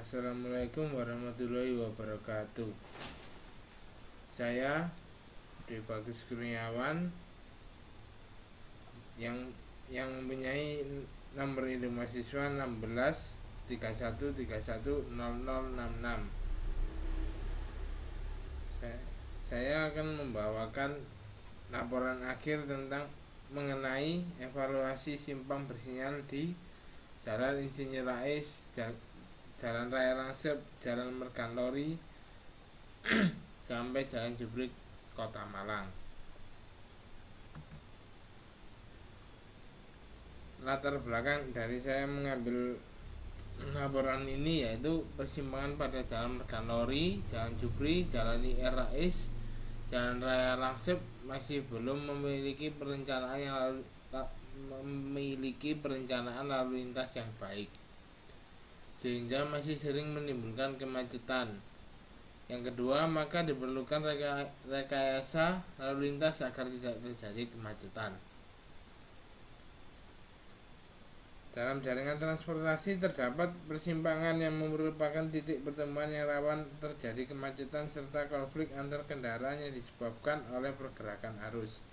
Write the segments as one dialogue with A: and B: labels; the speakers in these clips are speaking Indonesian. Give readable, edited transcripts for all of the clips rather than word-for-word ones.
A: Assalamualaikum warahmatullahi wabarakatuh. Saya Dwi Bagus Kurniawan yang mempunyai nomor induk mahasiswa 16 31 31 0066. Saya akan membawakan laporan akhir tentang mengenai evaluasi simpang bersinyal di Jalan Insinyur Rais, Jalan Raya Langsep, Jalan Merganlori sampai Jalan Jubrik, Kota Malang. Latar belakang dari saya mengambil laporan ini yaitu persimpangan pada Jalan Merganlori, Jalan Jubri, Jalan IR Rais, Jalan Raya Langsep masih belum memiliki perencanaan lalu lintas yang baik, sehingga masih sering menimbulkan kemacetan. Yang kedua, maka diperlukan rekayasa lalu lintas agar tidak terjadi kemacetan. Dalam jaringan transportasi terdapat persimpangan yang merupakan titik pertemuan yang rawan terjadi kemacetan serta konflik antar kendaraan yang disebabkan oleh pergerakan arus.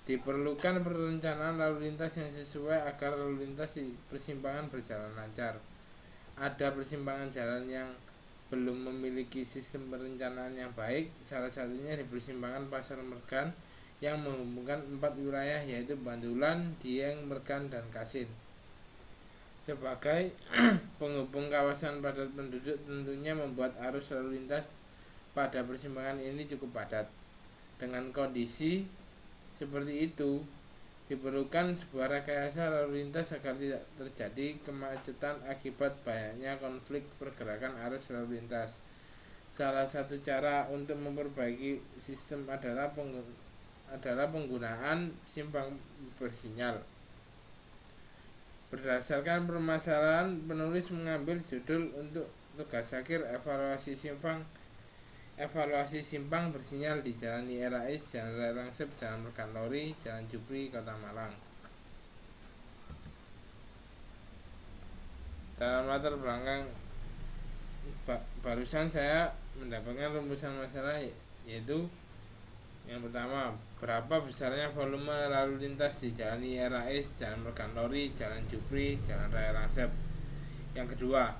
A: Diperlukan perencanaan lalu lintas yang sesuai agar lalu lintas di persimpangan berjalan lancar. Ada persimpangan jalan yang belum memiliki sistem perencanaan yang baik, salah satunya di persimpangan Pasar Mergan yang menghubungkan 4 wilayah yaitu Bandulan, Dieng, Mergan, dan Kasin. Sebagai penghubung kawasan padat penduduk, tentunya membuat arus lalu lintas pada persimpangan ini cukup padat. Dengan kondisi seperti itu, diperlukan sebuah rekayasa lalu lintas agar tidak terjadi kemacetan akibat banyaknya konflik pergerakan arus lalu lintas. Salah satu cara untuk memperbaiki sistem adalah penggunaan simpang bersinyal. Berdasarkan permasalahan, penulis mengambil judul untuk tugas akhir evaluasi simpang bersinyal di Jalan IR Rais, Jalan Raya Langsep, Jalan Merganlori, Jalan Jubri, Kota Malang. Dalam latar belakang barusan saya mendapatkan rumusan masalah, yaitu yang pertama, berapa besarnya volume lalu lintas di Jalan IR Rais, Jalan Merganlori, Jalan Jubri, Jalan Raya Langsep. Yang kedua,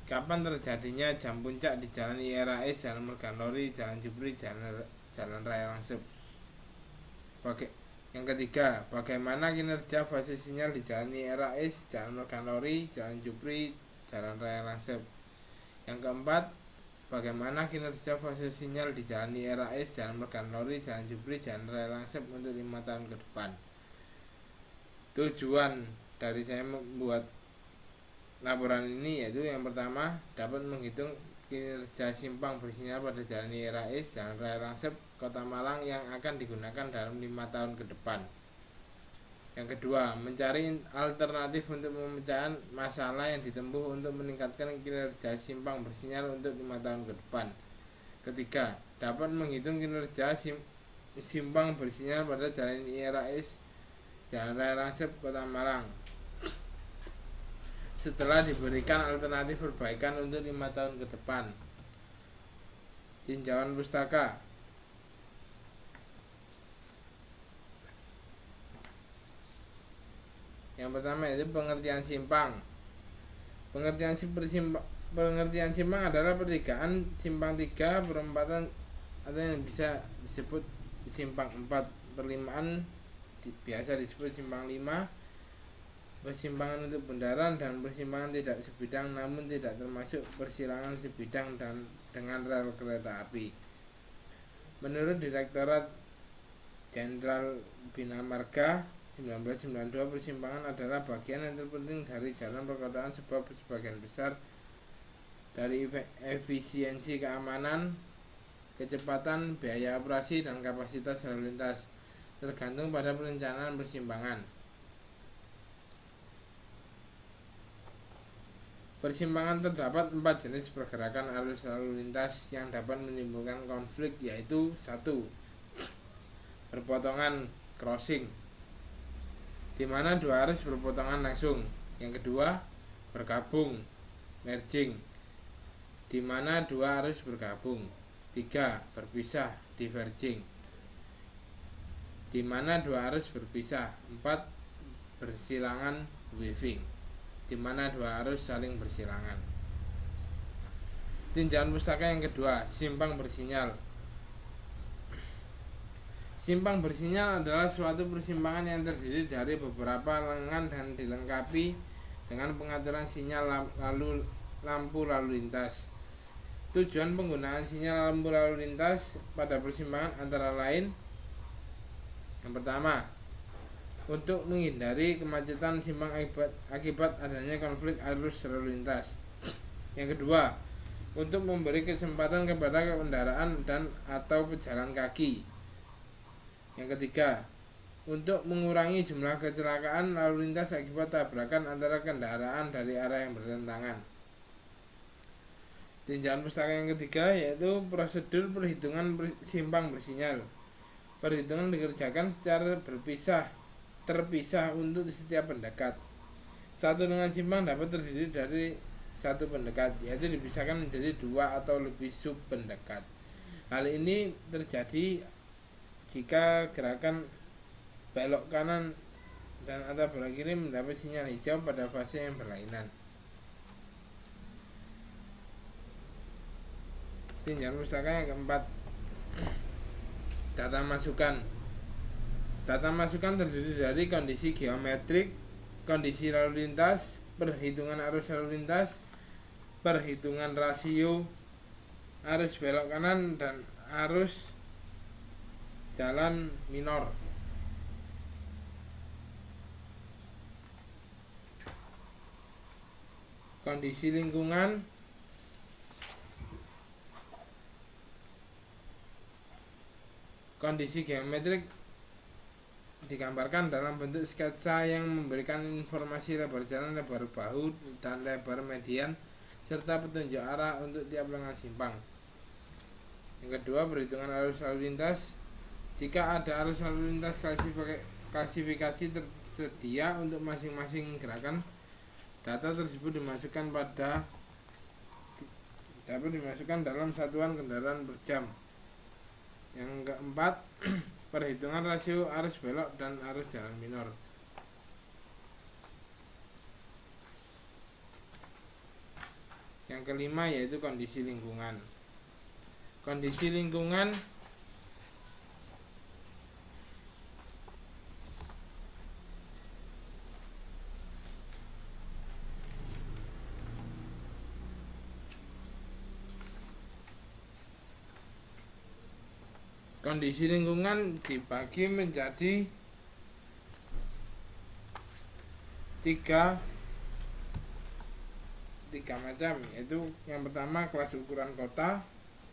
A: kapan terjadinya jam puncak di Jalan IR Rais, Jalan Merganlori, Jalan Jubri, Jalan Raya Langsep. Yang ketiga, bagaimana kinerja fase sinyal di Jalan IR Rais, Jalan Merganlori, Jalan Jubri, Jalan Raya Langsep. Yang keempat, bagaimana kinerja fase sinyal di Jalan IR Rais, Jalan Merganlori, Jalan Jubri, Jalan Raya Langsep untuk 5 tahun ke depan. Tujuan dari saya membuat laporan ini yaitu yang pertama, dapat menghitung kinerja simpang bersinyal pada Jalan IR Rais, Jalan Raya Langsep, Kota Malang yang akan digunakan dalam 5 tahun ke depan. Yang kedua, mencari alternatif untuk pemecahkan masalah yang ditempuh untuk meningkatkan kinerja simpang bersinyal untuk 5 tahun ke depan. Ketiga, dapat menghitung kinerja simpang bersinyal pada Jalan IR Rais, Jalan Raya Langsep, Kota Malang setelah diberikan alternatif perbaikan untuk 5 tahun ke depan. Tinjauan pustaka. Yang pertama yaitu pengertian simpang. Pengertian simpang adalah pertigaan simpang 3 perempatan atau yang bisa disebut simpang 4/5, biasa disebut simpang 5, persimpangan untuk bundaran, dan persimpangan tidak sebidang namun tidak termasuk persilangan sebidang dan dengan rel kereta api. Menurut Direktorat Jenderal Bina Marga 1992, persimpangan adalah bagian yang terpenting dari jalan perkotaan sebab sebagian besar dari efisiensi keamanan, kecepatan, biaya operasi, dan kapasitas lalu lintas tergantung pada perencanaan persimpangan. Persimpangan terdapat 4 jenis pergerakan arus lalu lintas yang dapat menimbulkan konflik, yaitu 1. Berpotongan crossing, di mana 2 arus berpotongan langsung. Yang kedua, bergabung merging, di mana dua arus bergabung. 3. Berpisah, diverging, di mana dua arus berpisah. 4. Bersilangan, weaving, di mana dua arus saling bersilangan. Tinjauan pustaka yang kedua, simpang bersinyal. Simpang bersinyal adalah suatu persimpangan yang terdiri dari beberapa lengan dan dilengkapi dengan pengaturan sinyal lampu lalu lintas. Tujuan penggunaan sinyal lampu lalu lintas pada persimpangan antara lain: yang pertama, untuk menghindari kemacetan simpang akibat adanya konflik arus lalu lintas. Yang kedua, untuk memberi kesempatan kepada kendaraan dan atau pejalan kaki. Yang ketiga, untuk mengurangi jumlah kecelakaan lalu lintas akibat tabrakan antara kendaraan dari arah yang bertentangan. Tinjauan pustaka yang ketiga yaitu prosedur perhitungan simpang bersinyal. Perhitungan dikerjakan secara terpisah untuk setiap pendekat. Satu dengan simpang dapat terdiri dari satu pendekat, yaitu dipisahkan menjadi dua atau lebih sub pendekat. Hal ini terjadi jika gerakan belok kanan dan atau belok kiri mendapat sinyal hijau pada fase yang berlainan. Tinjauan pustaka yang keempat, data masukan. Data masukan terdiri dari kondisi geometrik, kondisi lalu lintas, perhitungan arus lalu lintas, perhitungan rasio arus belok kanan dan arus jalan minor. Kondisi lingkungan, kondisi geometrik digambarkan dalam bentuk sketsa yang memberikan informasi lebar jalan, lebar bahu, dan lebar median serta petunjuk arah untuk tiap lengan simpang. Yang kedua, perhitungan arus lalu lintas. Jika ada arus lalu lintas, klasifikasi tersedia untuk masing-masing gerakan. Data tersebut dapat dimasukkan dalam satuan kendaraan per jam. Yang keempat, perhitungan rasio arus belok dan arus jalan minor. Yang kelima yaitu kondisi lingkungan. Kondisi lingkungan dibagi menjadi tiga macam, yaitu yang pertama kelas ukuran kota,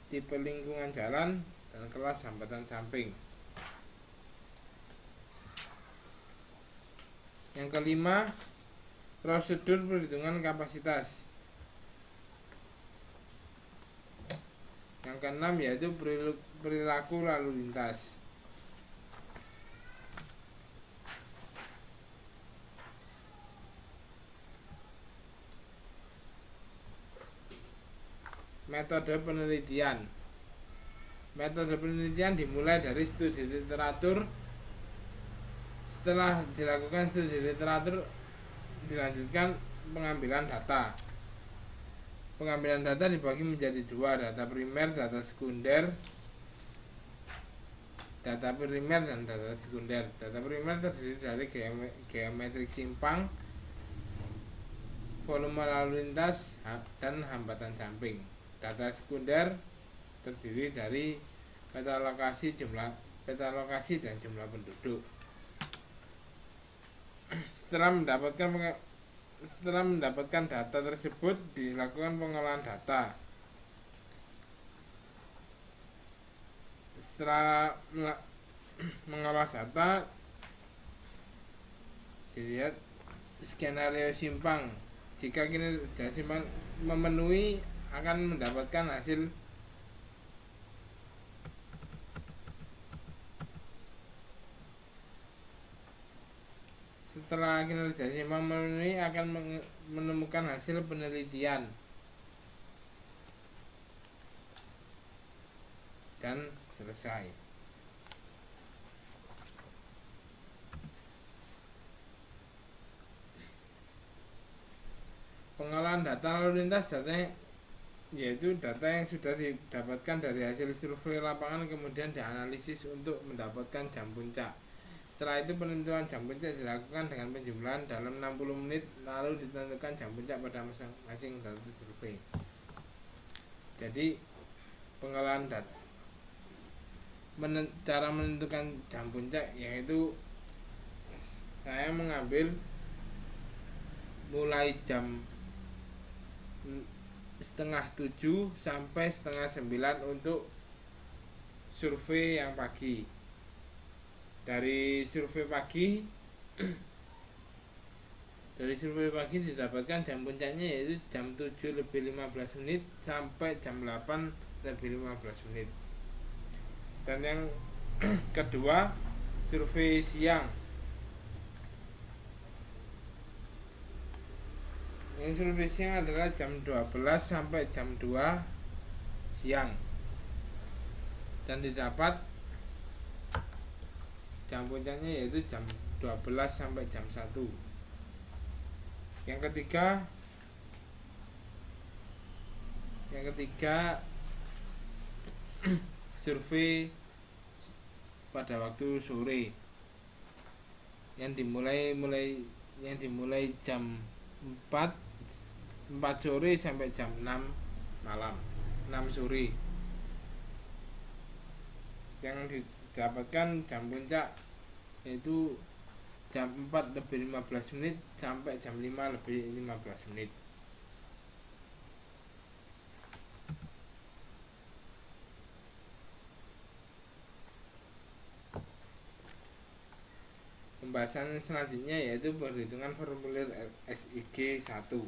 A: tipe lingkungan jalan, dan kelas hambatan samping. Yang kelima, prosedur perhitungan kapasitas. Yang keenam yaitu perilaku lalu lintas. Metode penelitian. Metode penelitian dimulai dari studi literatur. Setelah dilakukan studi literatur, dilanjutkan pengambilan data. Pengambilan data dibagi menjadi dua, data primer, data sekunder. Data primer dan data sekunder. Data primer terdiri dari geometrik simpang, volume lalu lintas, dan hambatan samping. Data sekunder terdiri dari peta lokasi dan jumlah penduduk. Setelah mendapatkan data tersebut, dilakukan pengolahan data. Setelah mengolah data, dilihat skenario simpang. Jika kinerja simpang memenuhi, akan mendapatkan hasil setelah kinerja simpang memenuhi, akan menemukan hasil penelitian. dan selesai. Pengolahan data lalu lintas yaitu data yang sudah didapatkan dari hasil survei lapangan kemudian dianalisis untuk mendapatkan jam puncak. Setelah itu penentuan jam puncak dilakukan dengan penjumlahan dalam 60 menit lalu ditentukan jam puncak pada masing-masing data survei. Jadi pengolahan data cara menentukan jam puncak yaitu saya mengambil mulai jam 6:30 sampai 8:30 untuk survei yang pagi. Dari survei pagi didapatkan jam puncaknya yaitu jam 7:15 sampai jam 8:15. Dan yang kedua survei siang. Yang survei siang adalah jam 12 sampai jam 2 siang. Dan didapat jam puncaknya yaitu jam 12 sampai jam 1. Yang ketiga survei pada waktu sore yang dimulai jam 4 sore sampai jam 6 malam, 6 sore. Yang didapatkan jam puncak yaitu jam 4:15 sampai jam 5:15. Pembahasan selanjutnya yaitu perhitungan formulir SIG 1.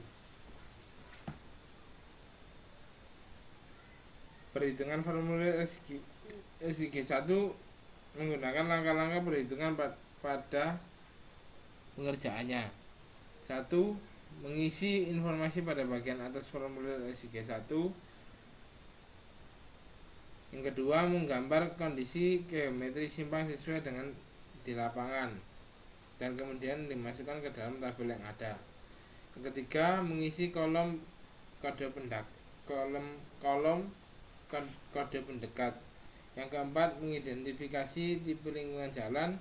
A: Perhitungan formulir SIG 1 menggunakan langkah-langkah perhitungan pada pengerjaannya. 1. Mengisi informasi pada bagian atas formulir SIG 1. Yang kedua, menggambar kondisi geometri simpang sesuai dengan di lapangan dan kemudian dimasukkan ke dalam tabel yang ada. Yang ketiga, mengisi kolom kode pendekat. Yang keempat, mengidentifikasi tipe lingkungan jalan.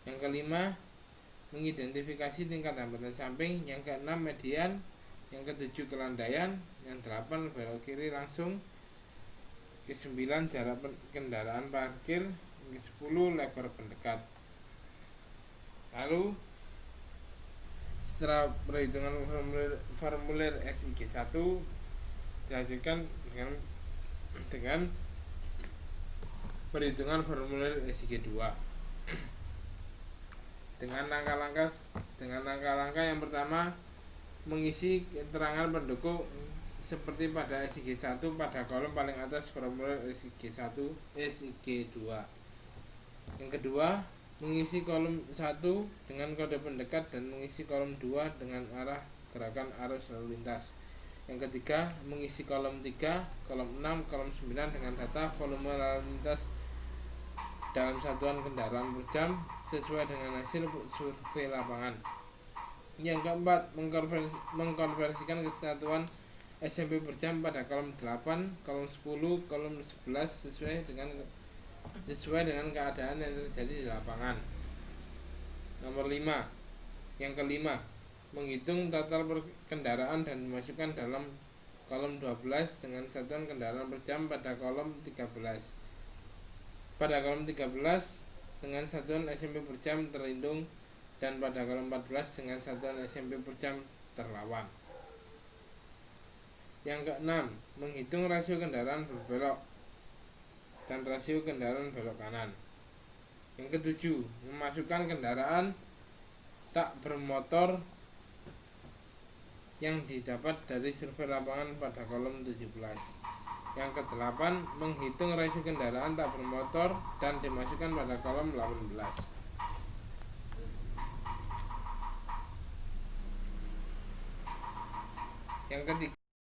A: Yang kelima, mengidentifikasi tingkat hambatan samping. Yang keenam, median. Yang ketujuh, kelandaian. Yang delapan, belok kiri langsung. Ke-9, jarak kendaraan parkir. Ke-10, lebar pendekat. Lalu setelah perhitungan formulir SIG 1 dilanjutkan dengan perhitungan formulir SIG 2 dengan langkah-langkah yang pertama, mengisi keterangan pendukung seperti pada SIG 1 pada kolom paling atas formulir SIG 1 SIG 2. Yang kedua, mengisi kolom 1 dengan kode pendekat dan mengisi kolom 2 dengan arah gerakan arus lalu lintas. Yang ketiga, mengisi kolom 3, kolom 6, kolom 9 dengan data volume lalu lintas dalam satuan kendaraan per jam sesuai dengan hasil survei lapangan. Yang keempat, mengkonversikan kesatuan SMP per jam pada kolom 8, kolom 10, kolom 11 sesuai dengan keadaan yang terjadi di lapangan. Nomor 5. Yang kelima, menghitung total kendaraan dan dimasukkan dalam kolom 12 dengan satuan kendaraan per jam pada kolom 13. Pada kolom 13 dengan satuan SMP per jam terlindung dan pada kolom 14 dengan satuan SMP per jam terlawan. Yang keenam, menghitung rasio kendaraan berbelok dan rasio kendaraan belok kanan. Yang ketujuh, memasukkan kendaraan tak bermotor yang didapat dari survei lapangan pada kolom 17. Yang kedelapan, menghitung rasio kendaraan tak bermotor dan dimasukkan pada kolom 18. Yang ketiga,